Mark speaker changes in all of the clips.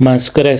Speaker 1: Maswera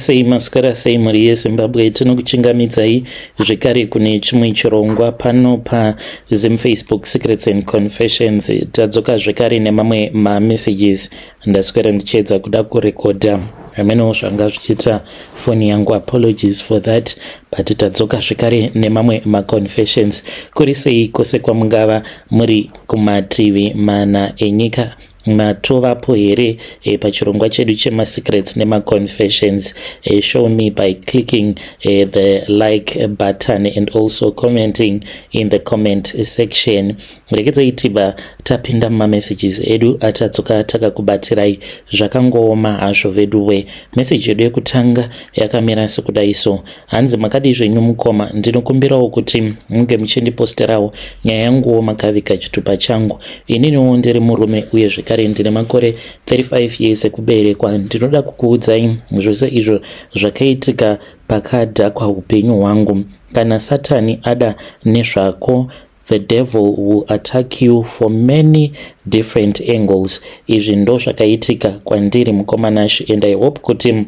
Speaker 1: sei muri yeZimbabwe. Tinokuchingamidzai zvekare kune chimwe chirongwa pano paZim Facebook Secrets and Confessions. Tadzoka zvekare nemamwe mamessages ndaswera ndichiedza kuda kurekodha ameno zvanga zvichiita foni yangu. Apologies for that, but tadzoka zvekare nemamwe maconfessions. Kuri sei kwose kwamungava muri kumativi mana enyika matovapo here pachirongwa chedu chemasecrets nemaconfessions. Show me by clicking the like button and also commenting in the comment section. Rekedzai tibva tapinda mumamessages edu atadzoka takakubatirai zvakangooma hazvo veduwe. Message yedu yekutanga yakamira sekudai so: hanzi makadi zvenyu mukoma, ndinokumbirawo kuti munge muchindiposterawo nyaya yanguwo makavika chitupa changu. Ininiwo ndiri murume uye zvekare ndine makore 35 years ekuberekwa. Ndinoda kukuudzai zvose izvo zvakaitika pakadhakwa upenyu hwangu. Kana Satani ada nezvako, the devil will attack you from many different angles. Izvi ndo zvakaitika kwandiri mukomanashi, and I hope kuti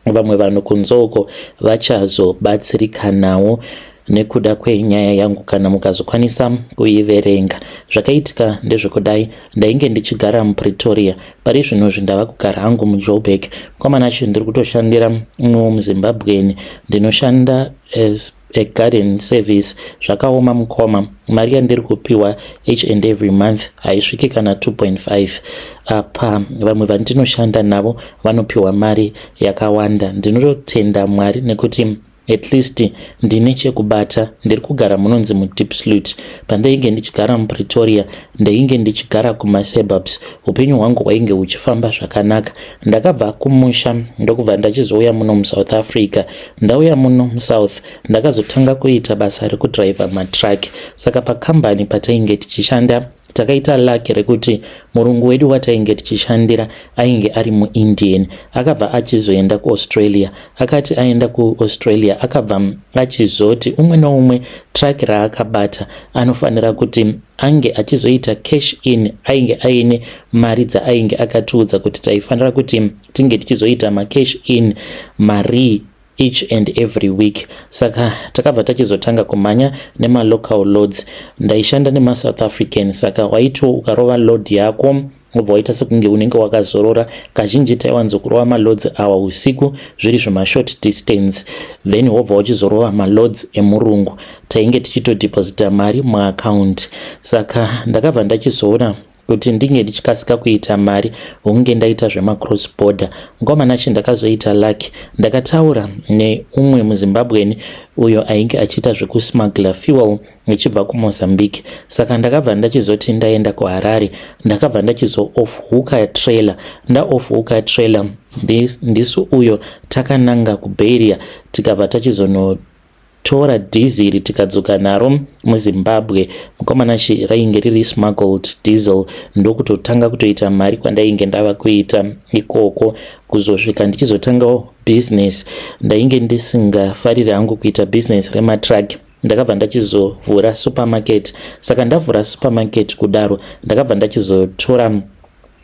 Speaker 1: vamwe vanhu kunzoko vachazobatsirikanawo nekuda kwenyaya yangu kana mukazokwanisa kuiverenga. Zvakaitika ndezvekudai: ndainge ndichigara muPretoria, pari zvino zvindava kugara hangu muJoburg. Mukomanashi ndiri kutoshandira umwe muZimbabweni, ndinoshanda as a garden service. Zvakaoma mukoma, mari yandiri kupiwa each and every month haisviki kana 2.5. apa vamwe vandinoshanda navo vanopiwa mari yakawanda. Ndinotenda Mwari nekuti at least ndine chekubata. Ndiri kugara munonzi muDeepsloot. Pandainge ndichigara muPretoria ndainge ndichigara kumasuburbs. Upenyu hwangu hwainge huchifamba zvakanaka. Ndakabva kumusha ndokubva ndachizouya muno muSouth Africa. Ndauya muno muSouth ndakazotanga kuita basa rekudriver matruck. Saka pakambani patainge tichishanda takaita laki rekuti murungu wedu watainge tichishandira ainge ari muIndian. Akabva achizoenda kuAustralia. Akati aenda kuAustralia akabva achizoti umwe noumwe truck raakabata anofanira kuti ange achizoita cash in. Ainge aine mari dzaainge akatiudza kuti taifanira kuti tinge tichizoita macash in mari each and every week. Saka takabva tachizotanga kumhanya nemalocal loads. Ndaishanda nemaSouth African, saka waito ukarova load yako ubva waita sekunge unenge wakazorora. Kazhinji taiwanzokurova maloads awa usiku zviri zvemashort distance, then wobva wachizorova maloads emurungu. Tainge tichitodeposita mari muaccount. Saka ndakabva ndachizoona kuti ndinge ndichikasika kuita mari hunge ndaita zvemacross border. Mukomanachi ndakazoita lucky, ndakataura neumwe muZimbabweni uyo ainge achiita zvekusmuggler fuel ichibva kuMozambique. Saka ndakabva ndachizoti ndaenda kuHarare ndakabva ndachizo-off-hooka trailer. Nda-off-hooka trailer ndisu uyo takananga kuBeria tikabva tachizonotora diesel tikadzoka naro muZimbabwe. Mukomanashi rainge riri smuggled diesel. Ndokutotanga kutoita mari kwandainge ndava kuita ikoko. Kuzosvika ndichizotangawo business, ndainge ndisingafariri hangu kuita business rematruck. Ndakabva ndachizovhura supermarket. Saka ndavhura supermarket kudaro ndakabva ndachizotora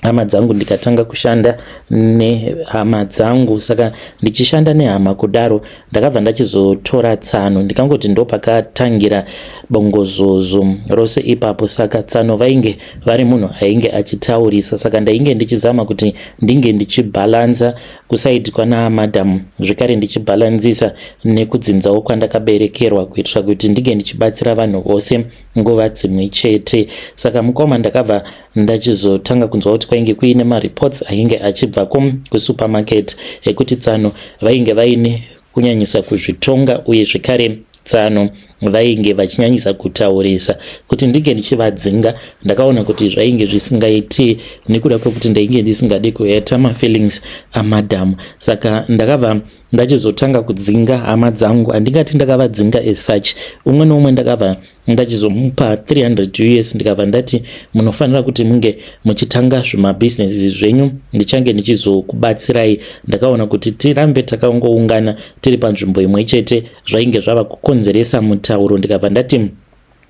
Speaker 1: hama dzangu ndikatanga kushanda nehama dzangu. Saka ndichishanda nehama kudaro ndakabva ndachizotora Tsano. Ndikangoti ndo pakatangira bongozozo rose ipapo. Saka Tsano vainge vari munhu ainge achitaurisa. Saka ndainge ndichizama kuti ndinge ndichibalanza kusaidi kwana madam, zvekare ndichibalanzisa nekudzinzawo kwandakaberekerwa kuitira kuti ndinge ndichibatsira vanhu vose nguva dzimwe chete. Saka mukoma ndakabva ndachizotanga kunzwa kuti kwainge kuine mareports ainge achibva kusupermarket ekuti Tsano vainge vaine kunyanyisa kuzvitonga uye zvekare Tsano vainge vachinyanyisa kutaurisa kuti ndinge ndichivadzinga. Ndakaona kuti zvainge zvisingaiti nekuda kwekuti ndainge ndisingadi kuita mafeelings amadhamu. Saka ndakabva ndachizotanga kudzinga hama dzangu. Handingati ndakavadzinga as such. Umwe noumwe ndakabva ndachizomupa 300 US. Ndikabva ndati munofanira kuti munge muchitanga zvemabusiness zvenyu, ndichange ndichizokubatsirai. Ndakaona kuti tirambe takangoungana tiri panzvimbo imwe chete zvainge zvava kukonzeresa mutauro. Ndikabva ndati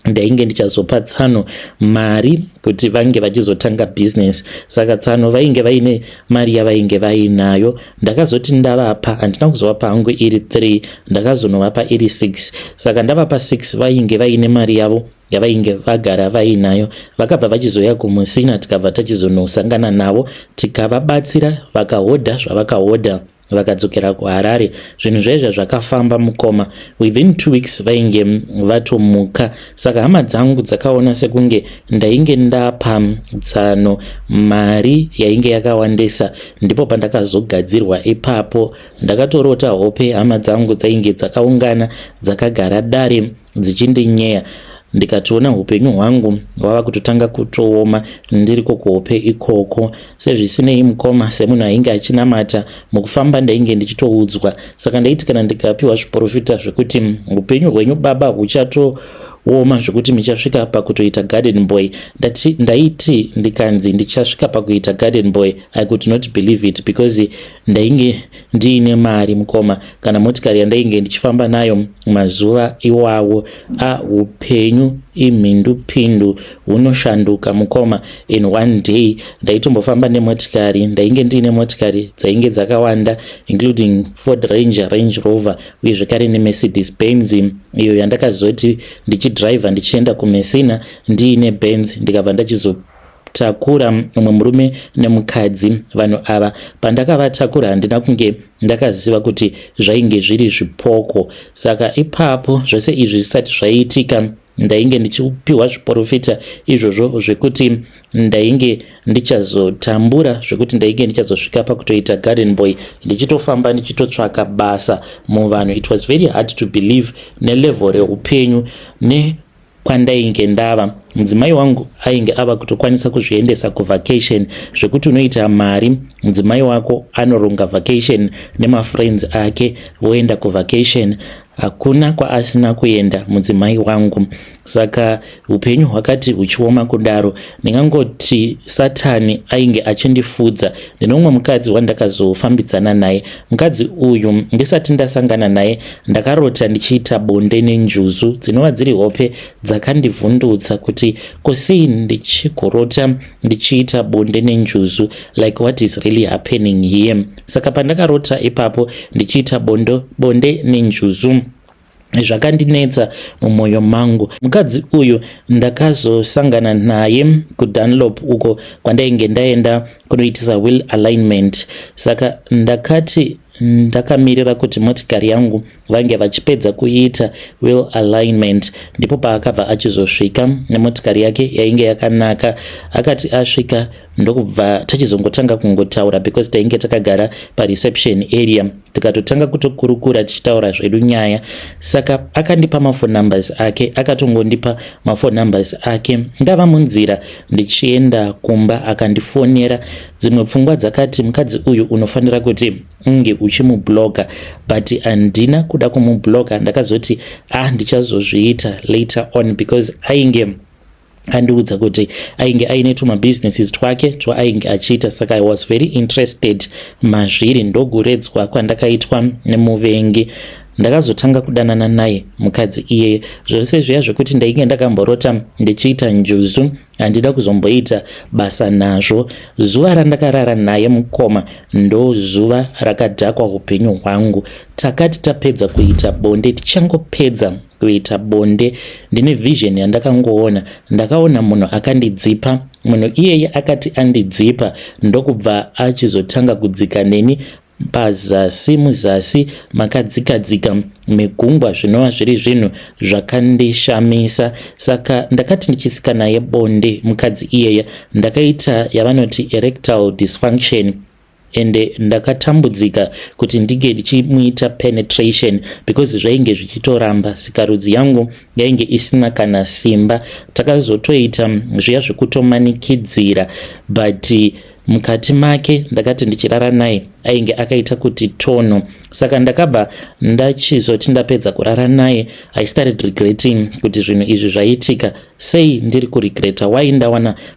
Speaker 1: ndainge ndichazopa Tsano mari kuti vange vachizotanga business. Saka Tsano vainge vaine mari yavainge vainayo, ndakazoti ndavapa, handina kuzovapa hangu iri 3, ndakazonovapa iri 6. Saka ndavapa 6 vainge vaine mari yavo yavainge vagara vainayo. Vakabva vachizoya kumusina, tikabva tachizonosangana navo tikavabatsira, vakahodha zvavakahodha vakadzokera kuHarare. Zvinhu zvaizva zvakafamba mukoma. Within 2 weeks vainge vatomuka. Saka hama dzangu dzakaona sekunge ndainge ndapa Tsano mari yainge yakawandisa, ndipo pandakazogadzirwa ipapo. Ndakatorota hope hama dzangu dzainge dzakaungana dzakagara dare dzichindinyaya. Ndikatoona upenyu hwangu hwava kutotanga kutooma ndiriko kuhope ikoko. Sezvisinei mukoma, semunhu ainge achinamata mukufamba ndainge ndichitoudzwa. Saka ndaiti kana ndikapiwa zviprofita zvekuti upenyu hwenyu baba huchatooma zvekuti michasvika pakutoita garden boy, ndaiti ndikanzi ndichasvika pakuita garden boy, I could not believe it, because ndainge ndiine mari mukoma. Kana motikari yandainge ndichifamba nayo mazuva iwawo, upenyu imhindupindu hunoshanduka mukoma. In one day ndaitombofamba nemotikari, ndainge ndiine motikari dzainge dzakawanda, including Ford Ranger, Range Rover, uye zvekare neMercedes Benz iyo yandakazoti ndichidriver ndichienda kuMessina ndiine Benz. Ndikabva ndachizotakura mumwe murume nemukadzi. Vanhu ava pandakavatakura handina kunge ndakaziva kuti zvainge zviri zvipoko. Saka ipapo zvose izvi zvisati zvaiitika, ndainge ndichipiwa zviprofita izvozvo zvekuti ndainge ndichazotambura, zvekuti ndainge ndichazosvika pakutoita garden boy, ndichitofamba ndichitotsvaka basa muvanhu. It was very hard to believe nelevel reupenyu nekwandainge ndava. Mudzimai wangu ainge ava kutokwanisa kuzviendesa kuvacation, zvekuti unoita mari, mudzimai wako anoronga vacation nemafriends ake, voenda kuvacation. Hakuna kwaasina kuenda mudzimai wangu. Saka upenyu hwakati huchioma kudaro. Ndingangoti Satani ainge achindifudza. Ndinomwe mukadzi wandakazofambidzana naye. Mukadzi uyu ndisati ndasangana naye ndakarota ndichiita bonde nenjuzu, dzinova dziri hope dzakandivhundutsa kuti kusei ndichigorota ndichiita bonde nenjuzu, like what is really happening here. Saka pandakarota ipapo ndichiita bonde nenjuzu, zvakandinetsa mumwoyo mangu. Mukadzi uyu ndakazosangana naye kuDunlop, uko kwandainge ndaenda kunoitisa will alignment. Saka ndakamirira kuti motikari yangu vange vachipedza kuita will alignment, ndipo paakabva achizosvika nemotikari yake yainge yakanaka. Akati asvika ndokubva tachizongotanga kungotaura, because tainge takagara pareception area, tikatotanga kutokurukura tichitaura zvedu nyaya. Saka akandipa mafone numbers ake, akatongondipa mafone numbers ake. Ndava munzira ndichienda kumba, akandifonera. Dzimwe pfungwa dzakati mukadzi uyu unofanira kuti unge uchimubloga, but handina kuda kumubloga. Ndakazoti ndichazozviita later on, because ainge andiudza kuti ainge aine businesses twake twaainge achiita. Saka I was very interested mazviri. Ndoguredzwa kwandakaitwa nemuvengi. Ndakazotanga kudanana naye mukadzi iye. Zvose zviya zvekuti ndainge ndakamborota ndichiita njuzu, handida kuzomboita basa nazvo. Zuva randakarara naye mukoma ndo zuva rakadhakwa upenyu hwangu. Takati tapedza kuita bonde, tichangopedza kuita bonde, ndine vision yandakangoona. Ndakaona munhu akandidzipa. Munhu iyeye akati andidzipa ndokubva achizotanga kudzika neni pazasi muzasi makadzikadzika megungwa, zvinova zviri zvinhu zvakandishamisa. Saka ndakati ndichisika naye bonde mukadzi iyeye ndakaita yavanoti erectile dysfunction, ende ndakatambudzika kuti ndige ndichimuita penetration, because zvainge zvichitoramba. Sikarudzi yangu yainge isina kana simba. Takazotoita zviya zvekutomanikidzira, but mukati make ndakati ndichirara naye ainge akaita kuti tono. Saka ndakabva ndachizoti ndapedza kurara naye, I started regretting kuti zvinhu izvi zvaitika. Sei ndiri kuregreta? Why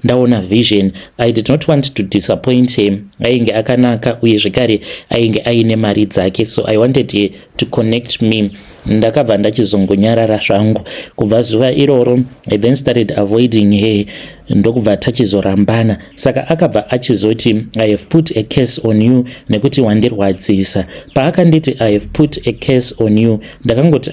Speaker 1: ndaona vision? I did not want to disappoint him. Ainge akanaka uye zvekare ainge aine mari dzake, so I wanted to connect me. Ndakabva ndachizongonyarara zvangu. Kubva zuva iroro I then started avoiding her, ndokubva tachizorambana. Saka akabva achizoti I have put a case on you nekuti wandirwadzisa. Paakanditi I have put a case on you, ndakangoti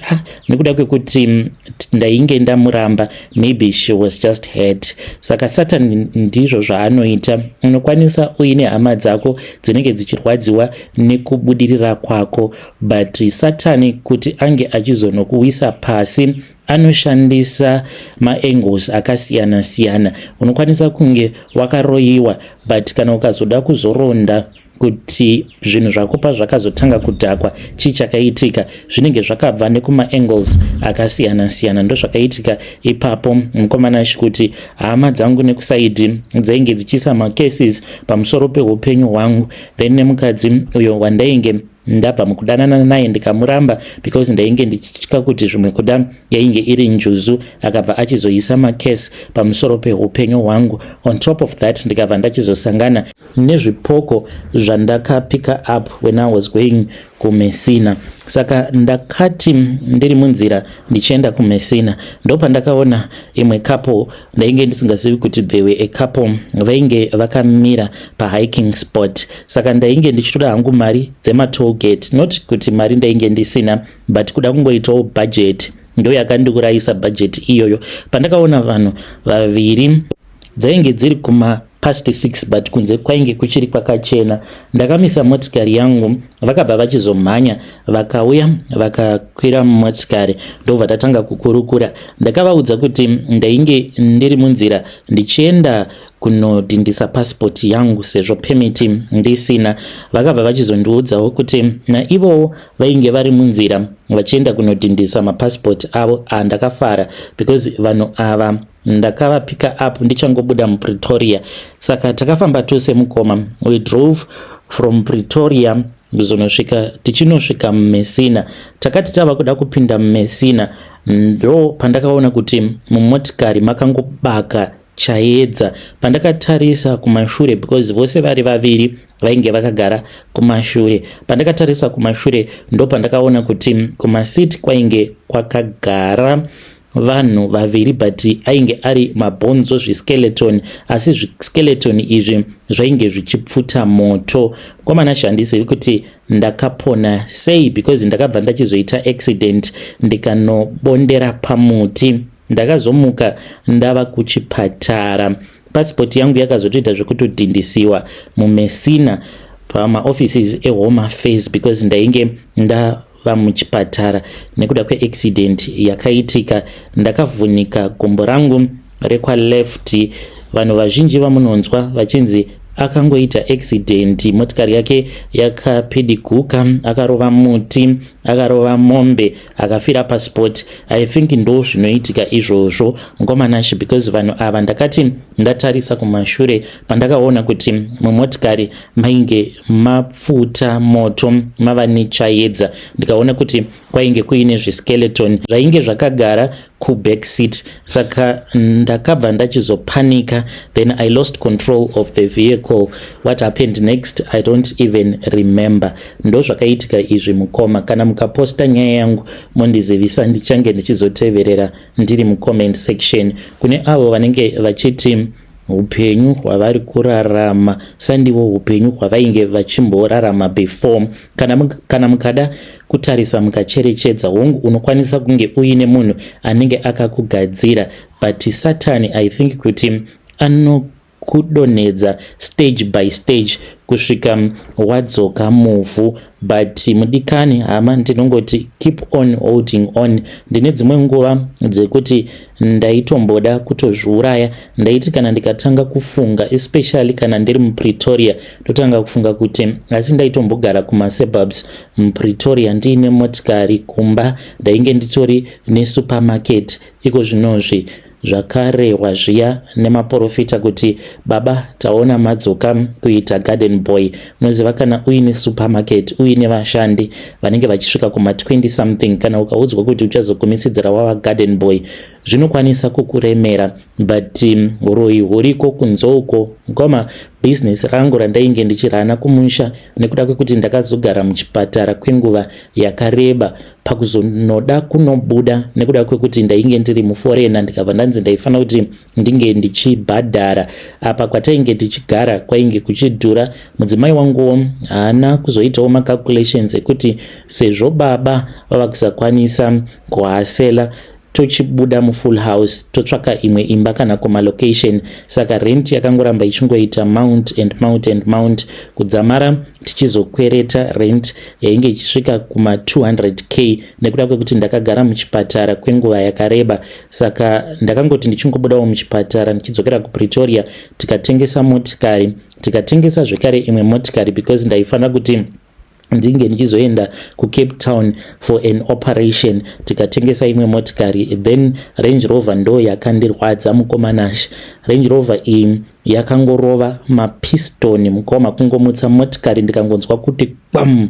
Speaker 1: nekuda kwekuti ndainge ndamuramba, maybe she was just hurt. Saka Satan ndizvo zvaanoita. Unokwanisa uine hama dzako dzinenge dzichirwadziwa nekubudirira kwako, but Satan kuti ange achizonokuwisa pasi anoshandisa maangles akasiyana siyana. Unokwanisa kunge wakaroyiwa, but kana ukazoda kuzoronda kuti zvinhu zvako pazvakazotanga kudhakwa chichakaitika, zvinenge zvakabva nekuma-angles akasiyana siyana. Ndo zvakaitika ipapo. Mukomana kuti hama dzangu nekusaidhi dzainge dzichisa macases pamusoro peupenyu hwangu, then nemukadzi uyo wandainge ndabva mukudanana naye ndikamuramba because ndainge ndichitya kuti zvimwe kuda yainge iri njuzu, akabva achizoisa makesi pamusoro peupenyu hwangu. On top of that ndikabva ndachizosangana nezvipoko zvandakapika up when I was going kuMessina. Saka ndakati ndiri munzira ndichienda kuMessina, ndopandakaona imwe couple ndainge ndisingazivi kuti they were a couple, vainge vakamira pahiking spot. Saka ndainge ndichitora hangu mari dzema-toll gate, not kuti mari ndainge ndisina, but kuda kungoitawo budget, ndo yakandiurayisa budget iyoyo. Pandakaona vanhu vaviri dzainge dziri kuma past 6 but kunze kwainge kuchiri kwakachena, ndakamisa motikari yangu, vakabva vachizomhanya vakauya vakakwira motikari, ndobva tatanga kukurukura. Ndakavaudza kuti ndainge ndiri munzira ndichienda kunodhindisa passport yangu sezvo permit ndisina. Vakabva vachizondiudzawo kuti naivowo vainge vari munzira vachienda kunodhindisa mapassport avo. Ndakafara because vanhu ava ndakavapika up ndichangobuda muPretoria. Saka takafamba tose mukoma. We drove from Pretoria tichinosvika muMessina. Takati tava kuda kupinda muMessina, ndo pandakaona kuti mumotikari makangobaka chaedza. Pandakatarisa kumashure, because vose vari vaviri vainge vakagara kumashure, pandakatarisa kumashure ndo pandakaona kuti kumasiti kwainge kwakagara vanhu vaviri, but ainge ari mabhonzo zviskeleton, asi zviskeleton izvi zvainge zvichipfuta moto. Komana shandisi kuti ndakapona sei, because ndakabva ndachizoita accident ndikanobondera pamuti. Ndakazomuka ndava kuchipatara. Passport yangu yakazotoita zvekutodhindisiwa muMessina pamaoffices eHome Affairs because ndainge ndava muchipatara nekuda kweaccident yakaitika. Ndakavhunika gumbo rangu rekwa left. Vanhu vazhinji vamunonzwa vachinzi akangoita accident, motikari yake yakapidiguka, akarova muti, akarova mombe, akafira passport. I think ndo zvinoitika izvozvo ngomanashi, because vanhu ava ndakati ndatarisa kumashure pandakaona kuti mumotikari mainge mapfuta moto, mava nechaedza. Ndikaona kuti kwainge kuine zviskeleton zvainge zvakagara kuback seat. Saka ndakabva ndachizopanika, then I lost control of the vehicle. What happened next I don't even remember. Ndo zvakaitika izvi mukoma. Kana mukaposta nyaya yangu mondizivisa, ndichange ndichizoteverera ndiri mucomment section. Kune avo vanenge vachiti upenyu hwavari kurarama sandiwo upenyu hwavainge vachimborarama before. Kana mukada kutarisa mukacherechedza hongu, unokwanisa kunge uine munhu anenge akakugadzira, but Satan I think kuti kudonedza stage by stage kusvika wadzoka muvhu. But mudikani hama, ndinongoti keep on holding on. Ndine dzimwe nguva dzekuti ndaitomboda kutozviuraya. Ndaiti kana ndikatanga kufunga, especially kana ndiri muPretoria, ndotanga kufunga kuti asi ndaitombogara kumasuburbs muPretoria ndiine motikari kumba, ndainge nditori nesupermarket. Iko zvinozvi zvakarehwa zviya nemaprofita kuti baba taona madzoka kuita garden boy. Unoziva kana uine supermarket uine vashandi vanenge vachisvika kuma 20 something, kana ukaudzwa kuti uchazogumisidzira wava garden boy zvinokwanisa kukuremera, but uroyi huriko kunzouko ngoma business rangu randainge ndichirana kumusha nekuda kwekuti ndakazogara muchipatara kwenguva yakareba pakuzonoda kunobuda nekuda kwekuti ndainge ndiri muforena ndikabva ndanzi ndaifanira kuti ndinge ndichibhadhara apa kwatainge ndichigara kwainge kuchidhura. Mudzimai wangu haana kuzoitawo macalculations ekuti sezvo baba vava kusakwanisa kuhasela tochibuda mufull house totsvaka imwe imba kana kumalocation, saka rent yakangoramba ichingoita mount kudzamara tichizokwereta rent yainge ichisvika kuma 200k nekuda kwekuti ndakagara muchipatara kwenguva yakareba. Saka ndakangoti ndichingobudawo muchipatara ndichidzokera kuPretoria tikatengesa motikari, tikatengesa zvekare imwe motikari because ndaifanira kuti ndinge ndichizoenda kuCape Town for an operation, tikatengesa imwe motikari. Then Range Rover ndo yakandirwadza mukomanashi. Range Rover iyi yakangorova mapiston mukoma kungomutsa motikari ndikangonzwa kuti bam,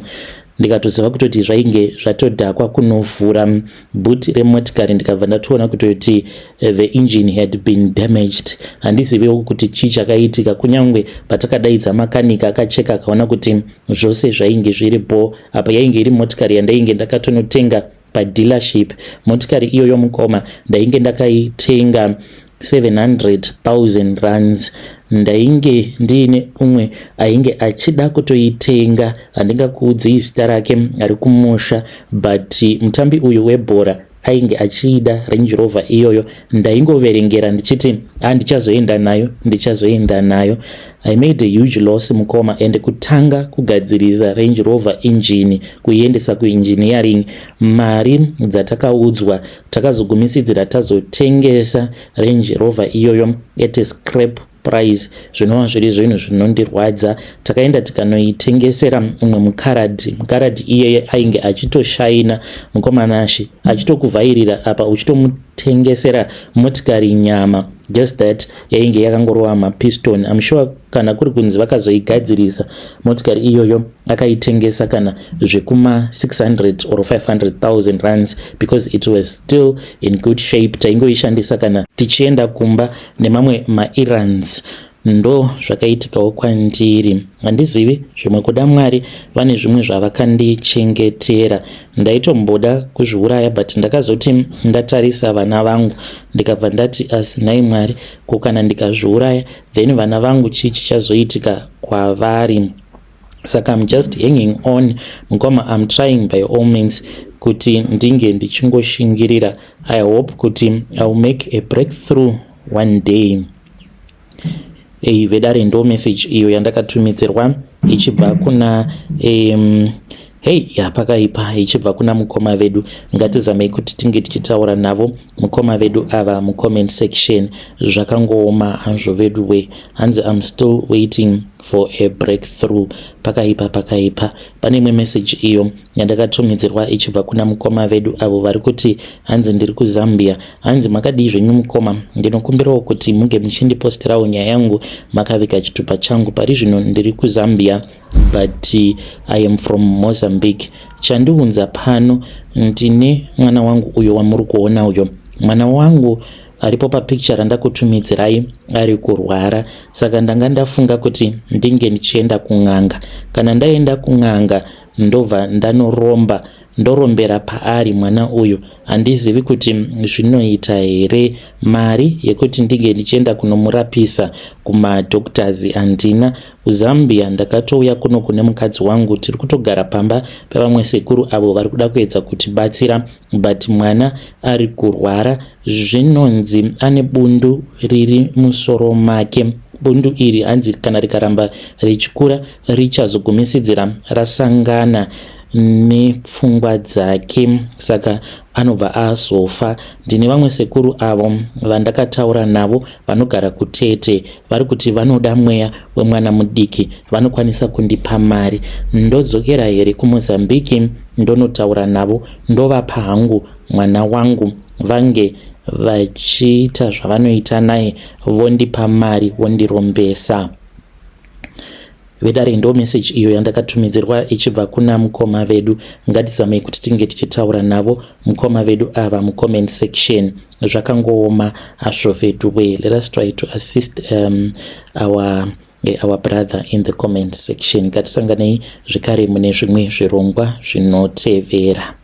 Speaker 1: ndikatoziva kutoti zvainge zvatodhakwa kunovhura bhuti remotikari ndikabva ndatoona kutoti the engine had been damaged. Handizivewo kuti chii chakaitika, kunyangwe patakadaidza makanika akacheka akaona kuti zvose zvainge zviripo. Apa yainge iri motikari yandainge ndakatonotenga padealership. Motikari iyoyo mukoma ndainge ndakaitenga 700,000 rands. Ndainge ndiine umwe ainge achida kutoitenga, handingakuudzii zita rake, ari kumusha, but mutambi uyu webhora ainge achiida Range Rover iyoyo. Ndaingoverengera ndichiti ndichazoenda nayo. I made a huge loss mukoma, and kutanga kugadzirisa Range Rover engine kuiendesa kuengineering, mari dzatakaudzwa takazogumisidzira tazotengesa Range Rover iyoyo at a scrap price, zvinova zviri zvinhu zvinondirwadza. Takaenda tikanoitengesera umwe mukaradhi iye ainge achitoshaina mukomanashi, achitokuvhairira apa uchitomutengesera motikari nyama, just that yainge yakangorova mapiston. I'm sure kana kuri kunzi vakazoigadzirisa motikari iyoyo akaitengesa kana zvekuma 600 or 500,000 rands because it was still in good shape. Taingoishandisa kana tichienda kumba nemamwe maerrands. Ndo zvakaitikawo kwandiri. Handizivi zvimwe kuda Mwari vane zvimwe zvavakandichengetera. Ndaitomboda kuzviuraya but ndakazoti ndatarisa vana vangu ndikabva ndati asinai Mwari, kana ndikazviuraya then vana vangu chii chichazoitika kwavari. Saka I'm just hanging on mukoma, I'm trying by all means kuti ndinge ndichingoshingirira. I hope kuti I'll make a breakthrough one day. Vedare ndo message iyo yandakatumidzirwa ichibva kuna pakaipa ichibva kuna mukoma vedu. Ngatizamei kuti tinge tichitaura navo mukoma vedu ava mucomment section. Zvakangooma hanzvo vedu we, hanzi I'm still waiting for a breakthrough. Pakaipa. Pane imwe message iyo yandakatumidzirwa ichibva kuna mukoma vedu avo vari kuti hanzi ndiri kuZambia. Hanzi makadii zvenyu mukoma, ndinokumbirawo kuti munge muchindiposterawo nyaya yangu makavika chitupa changu. Pari zvino ndiri kuZambia but I am from Mozambique. Chandiunza pano ndine mwana wangu uyo wamuri kuona uyo. Mwana wangu aripo papicture randakutumidzirai ari kurwara, saka ndanga ndafunga kuti ndinge ndichienda kun'anga. Kana ndaenda kun'anga ndobva ndorombera paari mwana uyu. Handizivi kuti zvinoita here mari yekuti ndinge ndichienda kunomurapisa kumadoctors handina. kuZambia ndakatouya kuno kune mukadzi wangu, tiri kutogara pamba pevamwe sekuru avo vari kuda kuedza kutibatsira, but mwana ari kurwara. Zvinonzi ane bundu riri musoro make. Bundu iri hanzi kana rikaramba richikura richazogumisidzira rasangana nepfungwa dzake, saka anobva azofa. Ndine vamwe sekuru avo vandakataura navo vanogara kuTete, vari kuti vanoda mweya wemwana mudiki, vanokwanisa kundipa mari. Ndodzokera here kuMozambique ndonotaura navo, ndovapa hangu mwana wangu vange vachiita zvavanoita naye, vondipa mari, vondirombesa. Vedare ndo message iyo yandakatumidzirwa ichibva kuna mukoma vedu. Ngatizamei kuti tinge tichitaura navo mukoma vedu ava mucomment section. Zvakangooma hazvo vedu we. Let us try to assist our brother in the comment section. Ngatisanganei zvekare mune zvimwe zvirongwa zvinotevera.